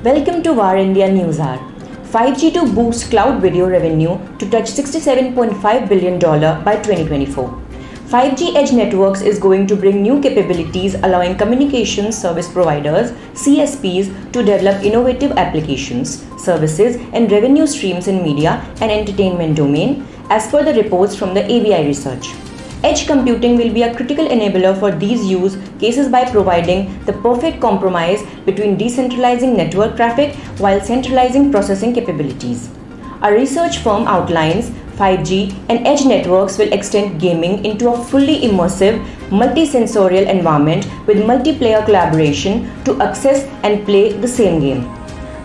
Welcome to VAR India News Hour. 5G to boost cloud video revenue to touch $67.5 billion by 2024. 5G Edge Networks is going to bring new capabilities allowing communications service providers, CSPs, to develop innovative applications, services and revenue streams in media and entertainment domain, as per the reports from the ABI research. Edge computing will be a critical enabler for these use cases by providing the perfect compromise between decentralizing network traffic while centralizing processing capabilities. A research firm outlines 5G and edge networks will extend gaming into a fully immersive, multi-sensorial environment with multiplayer collaboration to access and play the same game.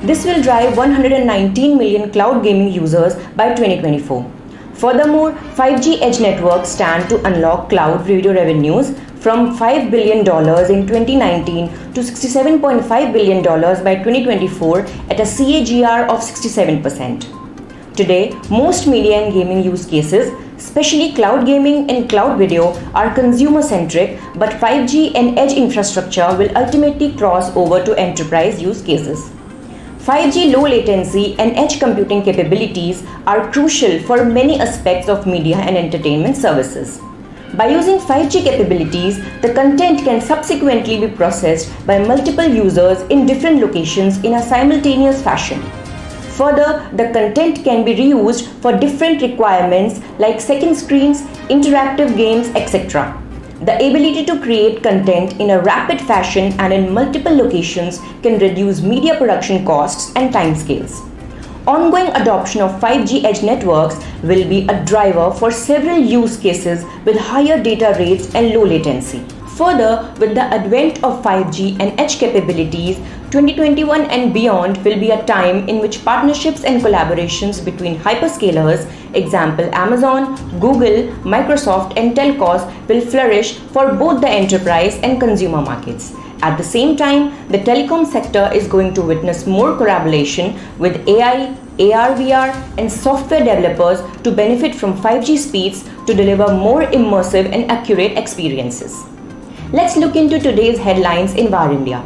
This will drive 119 million cloud gaming users by 2024. Furthermore, 5G edge networks stand to unlock cloud video revenues from $5 billion in 2019 to $67.5 billion by 2024 at a CAGR of 67%. Today, most media and gaming use cases, especially cloud gaming and cloud video, are consumer-centric, but 5G and edge infrastructure will ultimately cross over to enterprise use cases. 5G low latency and edge computing capabilities are crucial for many aspects of media and entertainment services. By using 5G capabilities, the content can subsequently be processed by multiple users in different locations in a simultaneous fashion. Further, the content can be reused for different requirements like second screens, interactive games, etc. The ability to create content in a rapid fashion and in multiple locations can reduce media production costs and timescales. Ongoing adoption of 5G edge networks will be a driver for several use cases with higher data rates and low latency. Further, with the advent of 5G and edge capabilities, 2021 and beyond will be a time in which partnerships and collaborations between hyperscalers, example Amazon, Google, Microsoft and telcos will flourish for both the enterprise and consumer markets. At the same time, the telecom sector is going to witness more collaboration with AI, AR/VR and software developers to benefit from 5G speeds to deliver more immersive and accurate experiences. Let's look into today's headlines in VAR India.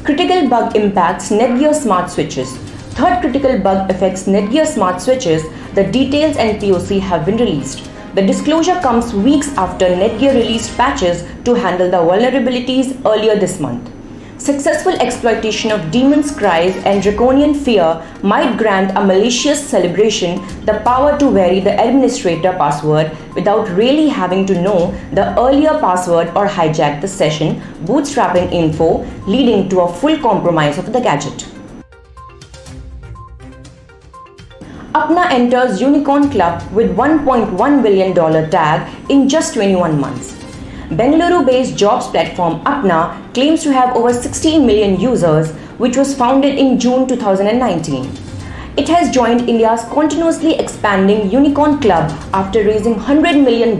Critical bug impacts Netgear smart switches. Third critical bug affects Netgear smart switches. The details and POC have been released. The disclosure comes weeks after Netgear released patches to handle the vulnerabilities earlier this month. Successful exploitation of demon's cries and draconian fear might grant a malicious celebration the power to vary the administrator password without really having to know the earlier password or hijack the session, bootstrapping info, leading to a full compromise of the gadget. Apna enters Unicorn Club with $1.1 billion tag in just 21 months. Bengaluru-based jobs platform Apna claims to have over 16 million users, which was founded in June 2019. It has joined India's continuously expanding Unicorn Club after raising $100 million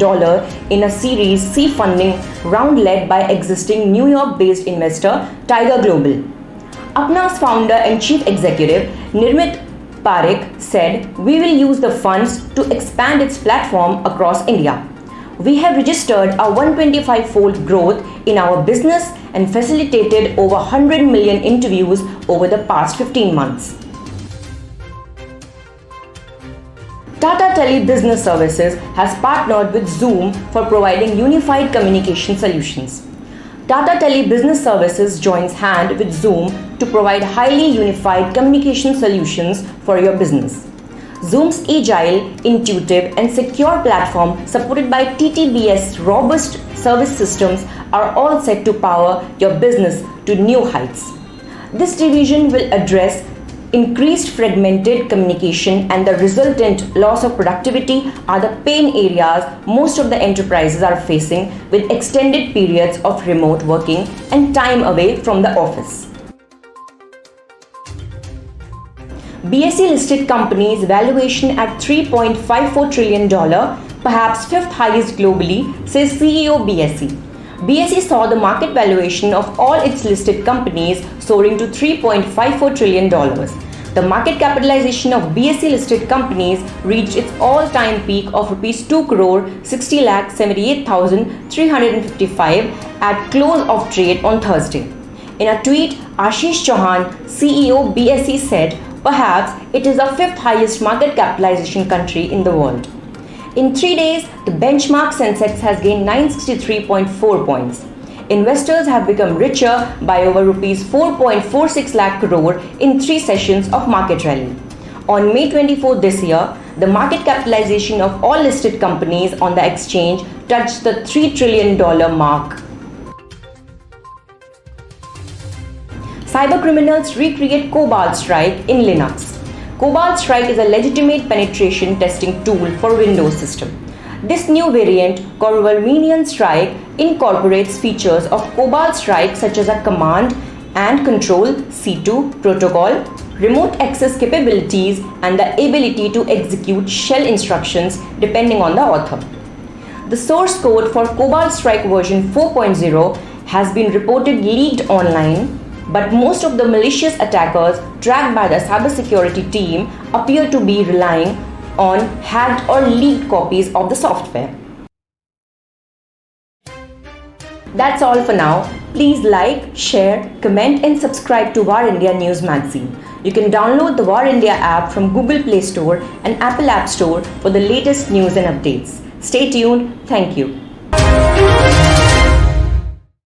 in a Series C funding round led by existing New York-based investor Tiger Global. Apna's founder and chief executive Nirmit Parekh said, "We will use the funds to expand its platform across India. We have registered a 125-fold growth in our business and facilitated over 100 million interviews over the past 15 months." Tata Tele Business Services has partnered with Zoom for providing unified communication solutions. Tata Tele Business Services joins hand with Zoom to provide highly unified communication solutions for your business. Zoom's agile, intuitive and secure platform supported by TTBS robust service systems are all set to power your business to new heights. This division will address increased fragmented communication and the resultant loss of productivity are the pain areas most of the enterprises are facing with extended periods of remote working and time away from the office. BSE listed company's valuation at $3.54 trillion, perhaps fifth highest globally, says CEO BSE. BSE saw the market valuation of all its listed companies soaring to $3.54 trillion. The market capitalization of BSE listed companies reached its all-time peak of rupees 2 crore 60 lakh 78,355 at close of trade on Thursday. In a tweet, Ashish Chauhan, CEO BSE said, "Perhaps it is the fifth highest market capitalization country in the world." In 3 days, the benchmark Sensex has gained 963.4 points. Investors have become richer by over rupees 4.46 lakh crore in 3 sessions of market rally. On May 24 this year, the market capitalization of all listed companies on the exchange touched the $3 trillion mark. Cybercriminals recreate Cobalt Strike in Linux. Cobalt Strike is a legitimate penetration testing tool for Windows system. This new variant, Corvalinian Strike, incorporates features of Cobalt Strike such as a command and control C2 protocol, remote access capabilities, and the ability to execute shell instructions depending on the author. The source code for Cobalt Strike version 4.0 has been reported leaked online, but most of the malicious attackers tracked by the cybersecurity team appear to be relying on hacked or leaked copies of the software. That's all for now. Please like, share, comment and subscribe to War India News Magazine. You can download the War India app from Google Play Store and Apple App Store for the latest news and updates. Stay tuned. Thank you.